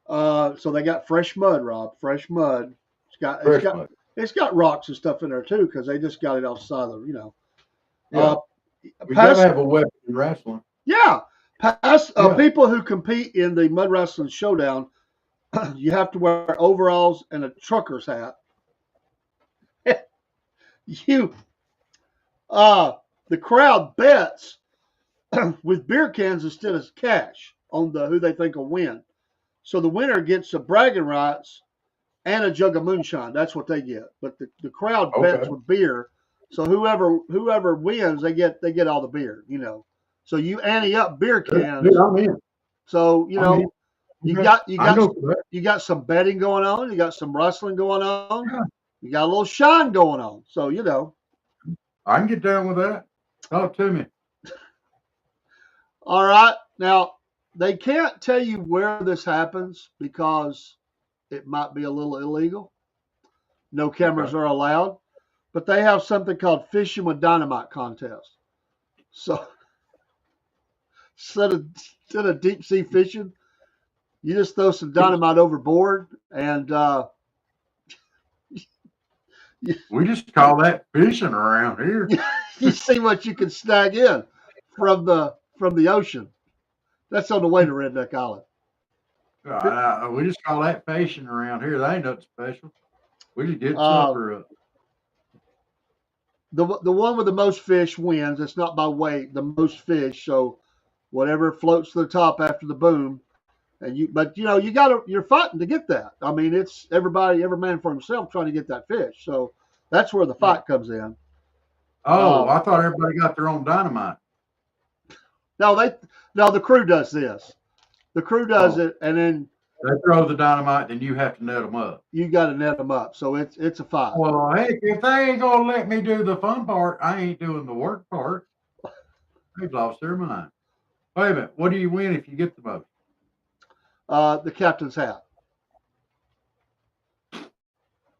So they got fresh mud, Rob, fresh mud. It's got rocks and stuff in there too, because they just got it outside of, Yeah. We gotta have a weapon in wrestling. Yeah. People who compete in the Mud Wrestling Showdown, you have to wear overalls and a trucker's hat. The crowd bets with beer cans instead of cash on who they think will win. So the winner gets a bragging rights and a jug of moonshine. That's what they get. But the crowd bets with beer. So whoever wins, they get all the beer, So you ante up beer cans. Dude, I'm in. So you got some betting going on. You got some wrestling going on. Yeah. You got a little shine going on. So I can get down with that. Talk to me. All right. Now they can't tell you where this happens because it might be a little illegal. No cameras are allowed. But they have something called Fishing with Dynamite contest. So instead of deep sea fishing, you just throw some dynamite overboard, and we just call that fishing around here. You see what you can snag in from the ocean. That's on the way to Redneck Island. We just call that fishing around here. That ain't nothing special. We just get supper up. The one with the most fish wins. It's not by weight, the most fish. So whatever floats to the top after the boom, you're fighting to get that. I mean, it's every man for himself trying to get that fish. So that's where the fight comes in. I thought everybody got their own dynamite. No, the crew does this. The crew does it, and then they throw the dynamite, then you have to net them up. You got to net them up, so it's a fight. Well, heck, if they ain't gonna let me do the fun part, I ain't doing the work part. They've lost their mind. Wait a minute, what do you win if you get the most? The captain's hat.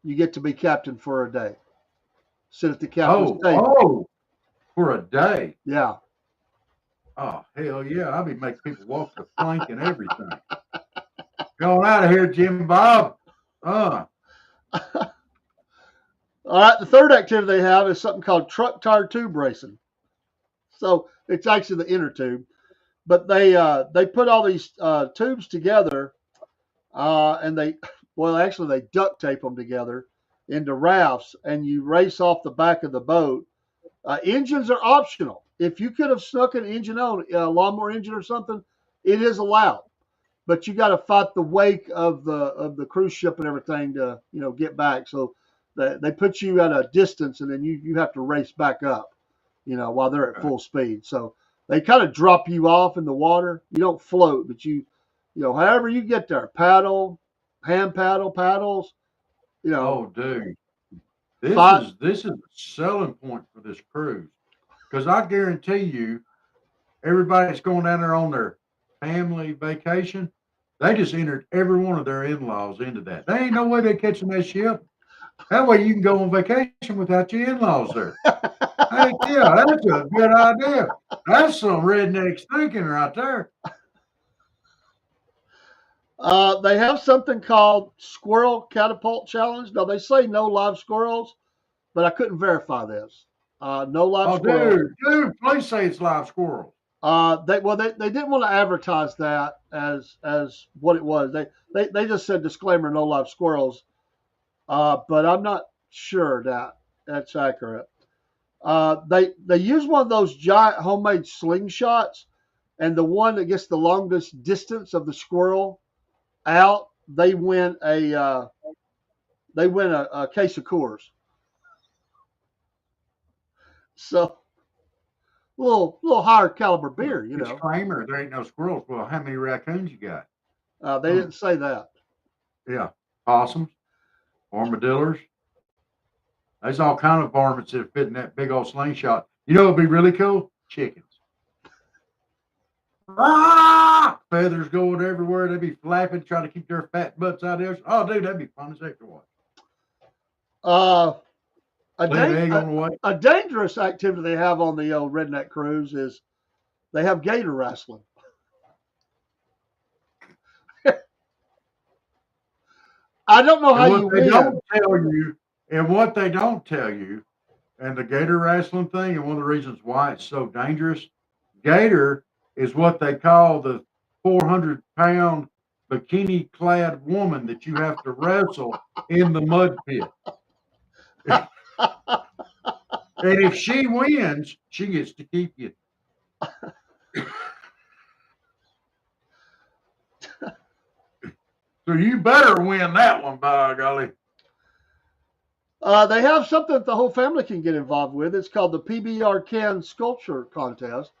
You get to be captain for a day. Sit at the captain's table. Oh, for a day. Yeah. Oh, hell yeah. I'll be making people walk the plank and everything. Going out of here, Jim Bob. All right. The third activity they have is something called truck tire tube racing. So it's actually the inner tube. But they put all these tubes together, and they duct tape them together into rafts, and you race off the back of the boat. Engines are optional. If you could have snuck an engine on, a lawnmower engine or something, it is allowed. But you got to fight the wake of the cruise ship and everything to get back. So they put you at a distance, and then you have to race back up, while they're at full speed. So they kind of drop you off in the water. You don't float, but however you get there, paddles. Oh, dude, this is a selling point for this cruise, because I guarantee you, everybody's going down there on their family vacation. They just entered every one of their in-laws into that. There ain't no way they're catching that ship. That way you can go on vacation without your in-laws there. Heck yeah, that's a good idea. That's some rednecks thinking right there. They have something called Squirrel Catapult Challenge. Now, they say no live squirrels, but I couldn't verify this. No live Oh, squirrels. dude, please say it's live squirrels. They didn't want to advertise that as what it was. They just said disclaimer, no live squirrels. But I'm not sure that that's accurate. They use one of those giant homemade slingshots, and the one that gets the longest distance of the squirrel out, they win a case of Coors. So little higher caliber beer, you know. Disclaimer: there ain't no squirrels. Well, how many raccoons you got? They didn't say that. Yeah, possums, armadillos. There's all kind of varmints that fit in that big old slingshot. You know what'd be really cool? Chickens. Ah! Feathers going everywhere. They'd be flapping, trying to keep their fat butts out of there. Oh, dude, that'd be fun as heck to watch. A dangerous activity they have on the old redneck cruise is they have gator wrestling. I don't know how you win. What they don't tell you, and the gator wrestling thing, and one of the reasons why it's so dangerous, gator is what they call the 400-pound bikini-clad woman that you have to wrestle in the mud pit. And if she wins, she gets to keep you. So you better win that one, by golly. They have something that the whole family can get involved with. It's called the PBR Can Sculpture Contest.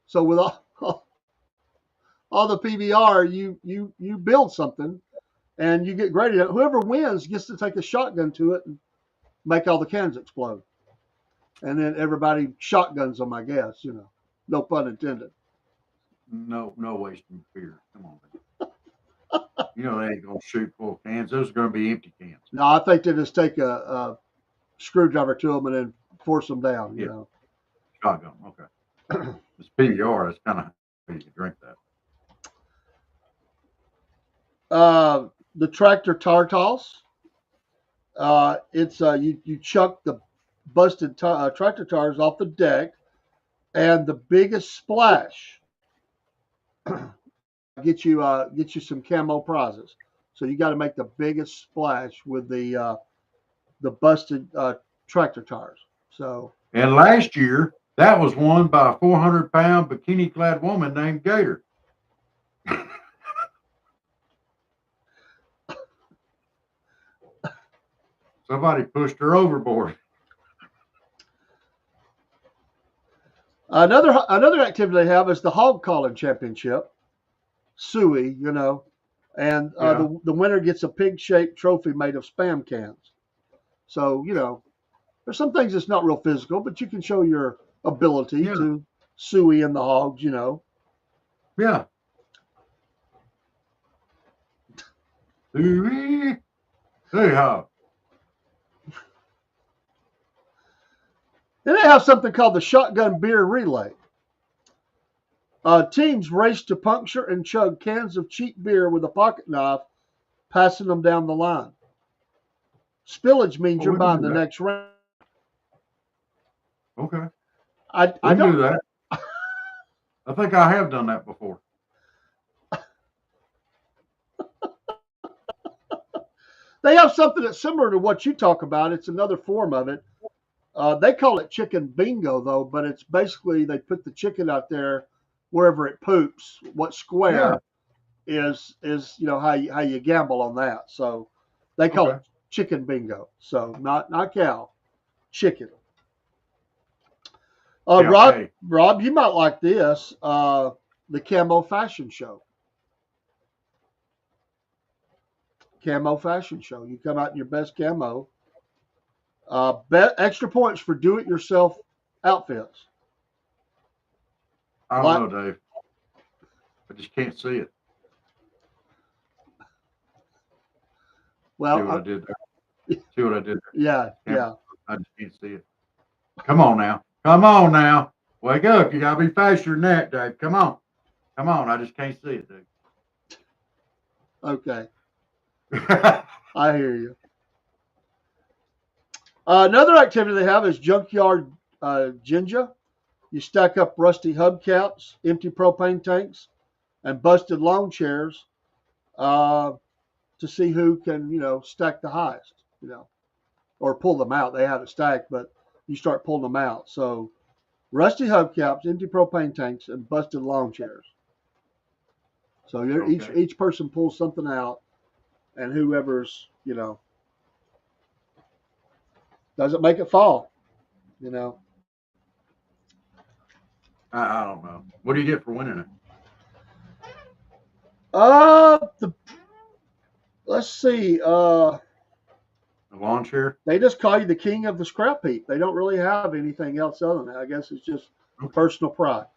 So with all the PBR, you build something, and you get graded. Whoever wins gets to take a shotgun to it and make all the cans explode. And then everybody shotguns them, I guess. You know, no pun intended. No wasting beer. Come on, man. You know they ain't gonna shoot full cans. Those are gonna be empty cans. No, I think they just take a screwdriver to them and then force them down. You know, shotgun. Okay. It's PBR. It's kind of how you can drink that. The tractor tar toss. It's you chuck the busted tractor tires off the deck, and the biggest splash get you some camo prizes. So you got to make the biggest splash with the busted tractor tires. So, and last year that was won by a 400-pound bikini-clad woman named Gator. Somebody pushed her overboard. Another activity they have is the hog calling championship, suey, you know, and the winner gets a pig-shaped trophy made of Spam cans. So, you know, there's some things that's not real physical, but you can show your ability to suey in the hogs, you know. Yeah. Suey. Hey, how? Then they have something called the shotgun beer relay. Teams race to puncture and chug cans of cheap beer with a pocket knife, passing them down the line. Spillage means you're buying the next round. Okay. I don't do that. I think I have done that before. They have something that's similar to what you talk about. It's another form of it. They call it chicken bingo, though, but it's basically they put the chicken out there wherever it poops. What square is you know how you gamble on that. So they call it chicken bingo. So not cow, chicken. Rob, you might like this. The camo fashion show. Camo fashion show. You come out in your best camo. Extra points for do-it-yourself outfits. I don't know, Dave. I just can't see it. Well, see what I did there? See what I did there? Yeah, yeah. I just can't see it. Come on now. Come on now. Wake up. You got to be faster than that, Dave. Come on. Come on. I just can't see it, dude. Okay. I hear you. Another activity they have is junkyard ginger. You stack up rusty hubcaps, empty propane tanks, and busted lawn chairs to see who can, stack the highest, or pull them out. They have it stacked, but you start pulling them out. So rusty hubcaps, empty propane tanks, and busted lawn chairs. So Okay. each person pulls something out, and whoever's, doesn't make it fall, I don't know. What do you get for winning it? Let's see. A lawn chair? They just call you the king of the scrap heap. They don't really have anything else other than that. I guess it's just personal pride.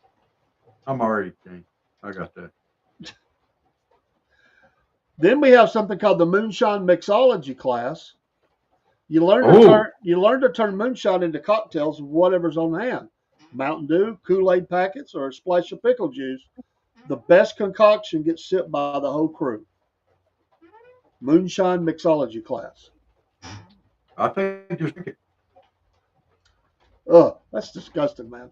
I'm already king. I got that. Then we have something called the moonshine mixology class. You learn to turn moonshine into cocktails with whatever's on hand. Mountain Dew, Kool-Aid packets, or a splash of pickle juice. The best concoction gets sipped by the whole crew. Moonshine mixology class. I think just drink it. Ugh, that's disgusting, man.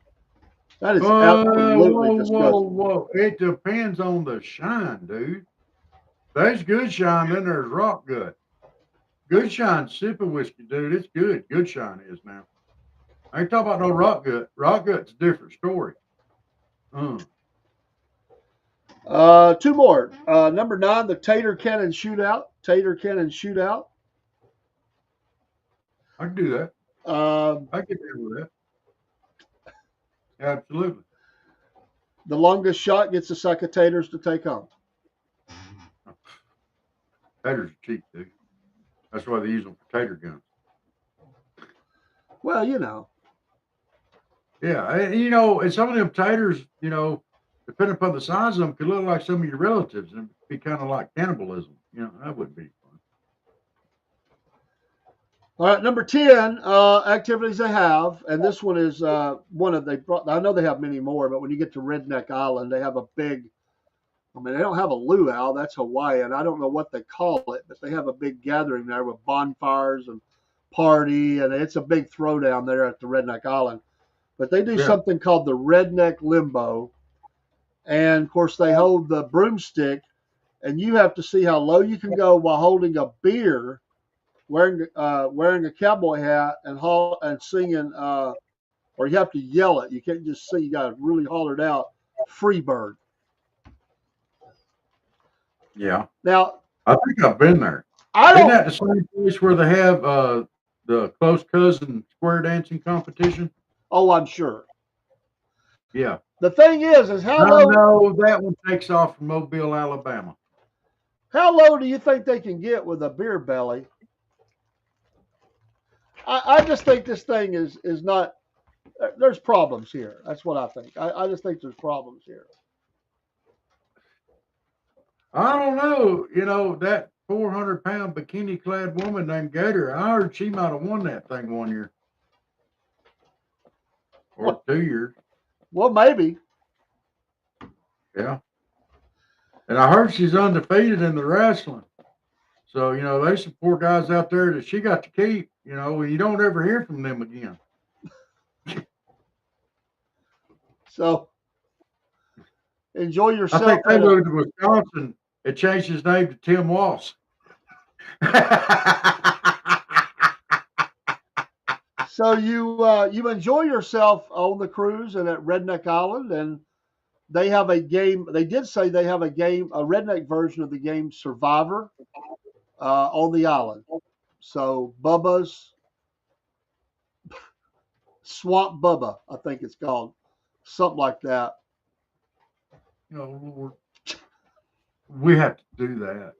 That is absolutely disgusting. Whoa. It depends on the shine, dude. There's good shine, then there's rock gut. Good shine sipping whiskey, dude. It's good. Good shine is now. I ain't talking about no rock gut. Rock gut's a different story. Two more. Number 9, the tater cannon shootout. Tater cannon shootout. I can do that. I can deal with that. Absolutely. The longest shot gets a sack of taters to take home. Taters are cheap, dude. That's why they use them for tater guns. Well, Yeah, and some of them taters, depending upon the size of them, could look like some of your relatives and be kind of like cannibalism. That wouldn't be fun. All right, number 10, activities they have, and this one is one of I know they have many more, but when you get to Redneck Island, they have a big. They don't have a luau, that's Hawaiian. I don't know what they call it, but they have a big gathering there with bonfires and party, and it's a big throwdown there at the Redneck Island. But they do something called the Redneck Limbo, and of course they hold the broomstick, and you have to see how low you can go while holding a beer, wearing a cowboy hat, and singing, or you have to yell it. You can't just sing. You got to really holler it out. Freebird. Yeah. Now, I think I've been there. Isn't that the same place where they have the close cousin square dancing competition? Oh, I'm sure. Yeah. The thing is how low? No, that one takes off from Mobile, Alabama. How low do you think they can get with a beer belly? I just think this thing is not. There's problems here. That's what I think. I just think there's problems here. I don't know. That 400-pound bikini-clad woman named Gator, I heard she might have won that thing one year. Or 2 years. Well, maybe. Yeah. And I heard she's undefeated in the wrestling. So, they support guys out there that she got to keep, and you don't ever hear from them again. So, enjoy yourself. I think they moved to Wisconsin. It changed his name to Tim Walsh. So you enjoy yourself on the cruise and at Redneck Island, and they have a game. They did say they have a redneck version of the game Survivor on the island. So Bubba's Swamp Bubba, I think it's called, something like that. We have to do that.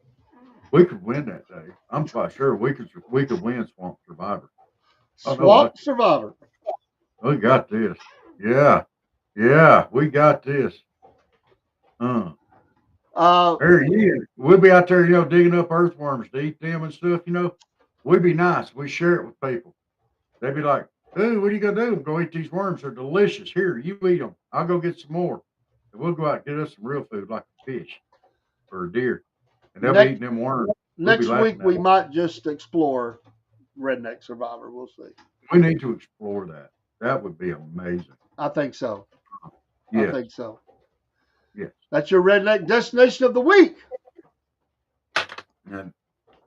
We could win that day. I'm quite sure we could win Swamp Survivor. Swamp Survivor. We got this. Yeah, we got this. There he is. We'll be out there, digging up earthworms to eat them and stuff. we'd be nice. We share it with people. They'd be like, "Ooh, what are you gonna do? Go eat these worms. They're delicious. Here, you eat them. I'll go get some more. And we'll go out and get us some real food like a fish or a deer, and they'll be Next eating them worms. We'll be next week laughing at we them. might just explore Redneck Survivor. We'll see. We need to explore that. That would be amazing. I think so. I Yes, think so. yes. That's your redneck destination of the week. And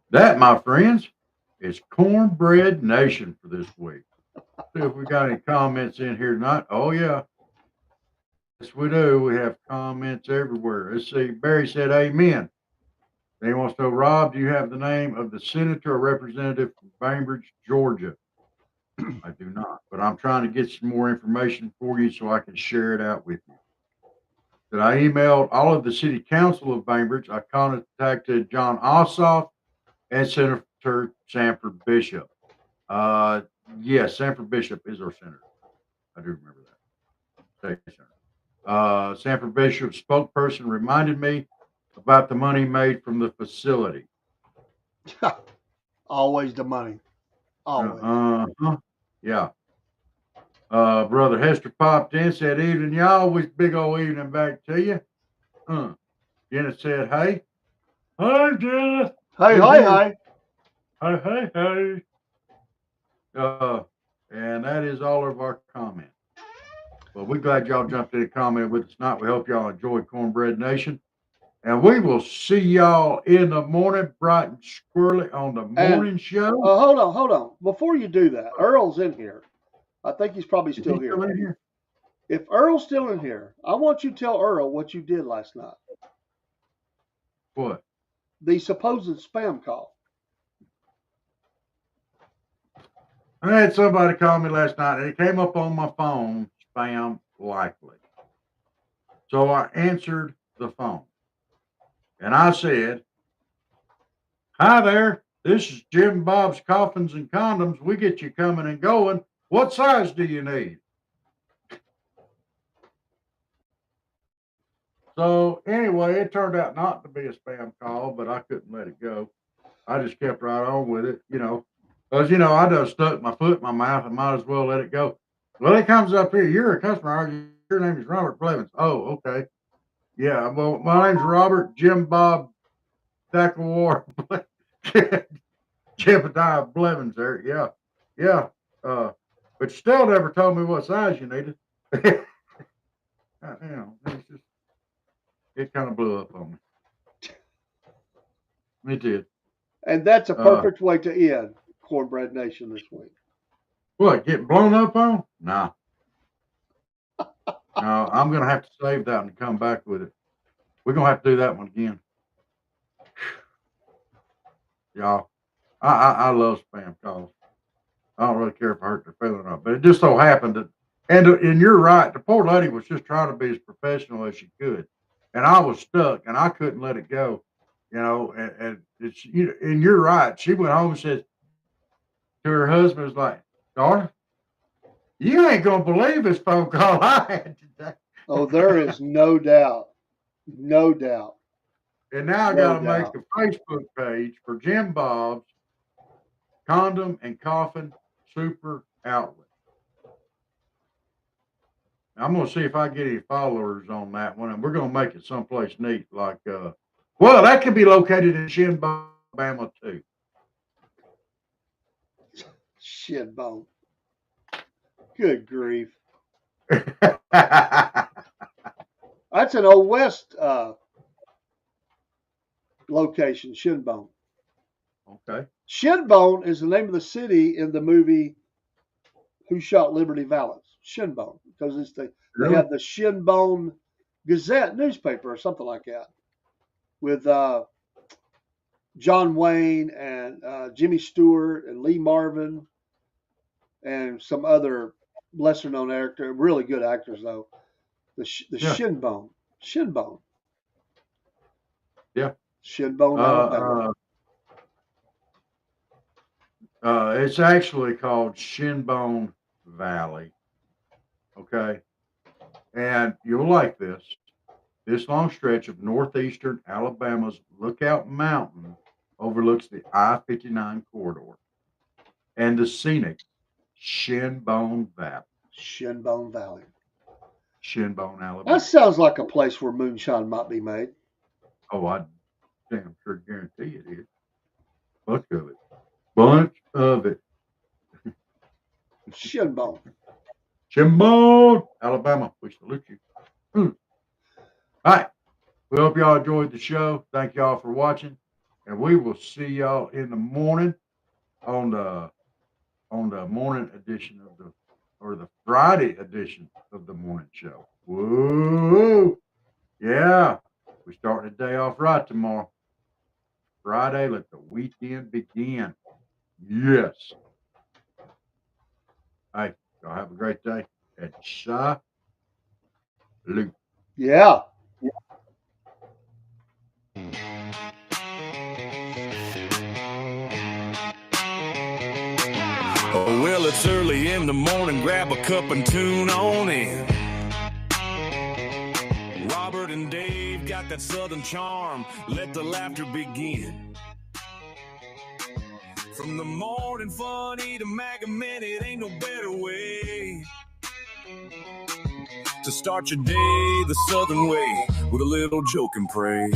that, my friends, is Cornbread Nation for this week. See if we got any comments in here tonight. Oh yeah, yes we do. We have comments everywhere. Let's see. Barry said, "Amen." Then he wants to know, Rob, do you have the name of the senator or representative from Bainbridge, Georgia? I do not, but I'm trying to get some more information for you so I can share it out with you. That I emailed all of the city council of Bainbridge. I contacted John Ossoff and Senator Sanford Bishop. Uh, yes, Sanford Bishop is our senator. I do remember that. State senator. Sanford Bishop's spokesperson reminded me about the money made from the facility. Always the money. Always. Yeah. Brother Hester popped in, said, "Evening, y'all. Always big old evening back to you." Jenna said, "Hey." Hi, Jenna. Hey, Good hi, morning. hi. Hey, hey, hey. And that is all of our comments. Well, we're glad y'all jumped in and commented with us tonight. We hope y'all enjoy Cornbread Nation. And we will see y'all in the morning, bright and squirrely on the And morning show. hold on. Before you do that, Earl's in here. I think he's probably Is he still here. still in here? If Earl's still in here, I want you to tell Earl what you did last night. What? The supposed spam call. I had somebody call me last night and it came up on my phone, spam likely. So I answered the phone and I said, "Hi there. This is Jim Bob's Coffins and Condoms. We get you coming and going. What size do you need?" So anyway, it turned out not to be a spam call, but I couldn't let it go. I just kept right on with it, because I just stuck my foot in my mouth and might as well let it go. Well, it comes up here. You're a customer. Your name is Robert Blevins. Oh, okay. Yeah. Well, my name's Robert Jim Bob Thacklewar Jebediah Blevins there. Yeah. Yeah. But you still never told me what size you needed. It's just, it kind of blew up on me. It did. And that's a perfect way to end Cornbread Nation this week. What, getting blown up on? Nah. No, I'm going to have to save that and come back with it. We're going to have to do that one again. Y'all, I love spam calls. I don't really care if I hurt their feeling or not, but it just so happened that, and you're right, the poor lady was just trying to be as professional as she could. And I was stuck and I couldn't let it go, and it's, and you're right. She went home and said to her husband, was like, "Daughter, you ain't going to believe this phone call I had today." Oh, there is no doubt. No doubt. And now I No got to make doubt. a Facebook page for Jim Bob's Condom and Coffin Super Outlet. I'm going to see if I get any followers on that one, and we're going to make it someplace neat. Like, well, that could be located in Shinbone, Alabama, too. Shit bone. Good grief. That's an Old West location, Shinbone. Okay. Shinbone is the name of the city in the movie Who Shot Liberty Valance? Shinbone, because they Really? have the Shinbone Gazette newspaper or something like that with John Wayne and Jimmy Stewart and Lee Marvin and some other lesser known actor, really good actors though. The Yeah. Shinbone, Yeah. Shinbone, Alabama. It's actually called Shinbone Valley. Okay. And you'll like this. This long stretch of northeastern Alabama's Lookout Mountain overlooks the I-59 corridor. and the scenic Shinbone Valley. Shinbone Valley. Shinbone, Alabama. That sounds like a place where moonshine might be made. Oh, I damn sure guarantee it is. Bunch of it. Bunch of it. Shinbone. Shinbone, Alabama. We salute you. All right. We hope y'all enjoyed the show. Thank y'all for watching. And we will see y'all in the morning on the morning edition of the Friday edition of the morning show. Woo! Yeah. We're starting the day off right tomorrow. Friday, let the weekend begin. Yes. Hey, y'all have a great day. And salute. Yeah. Oh, well, it's early in the morning. Grab a cup and tune on in. Robert and Dave got that southern charm. Let the laughter begin. From the morning funny to Maga Minute, ain't no better way to start your day the southern way with a little joke and pray.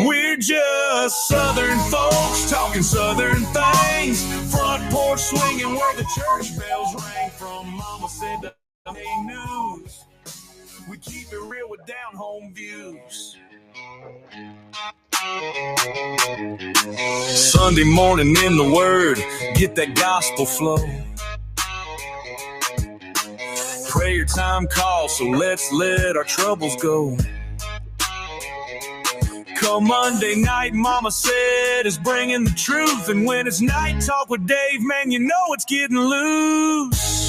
We're just southern folks talking southern things. Front porch swinging where the church bells rang. From Mama said to Hey News, we keep it real with down home views. Sunday morning in the Word, get that gospel flow. Prayer time calls, so let's let our troubles go. Come Monday night, Mama said, is bringing the truth. And when it's night talk with Dave, man, you know it's getting loose.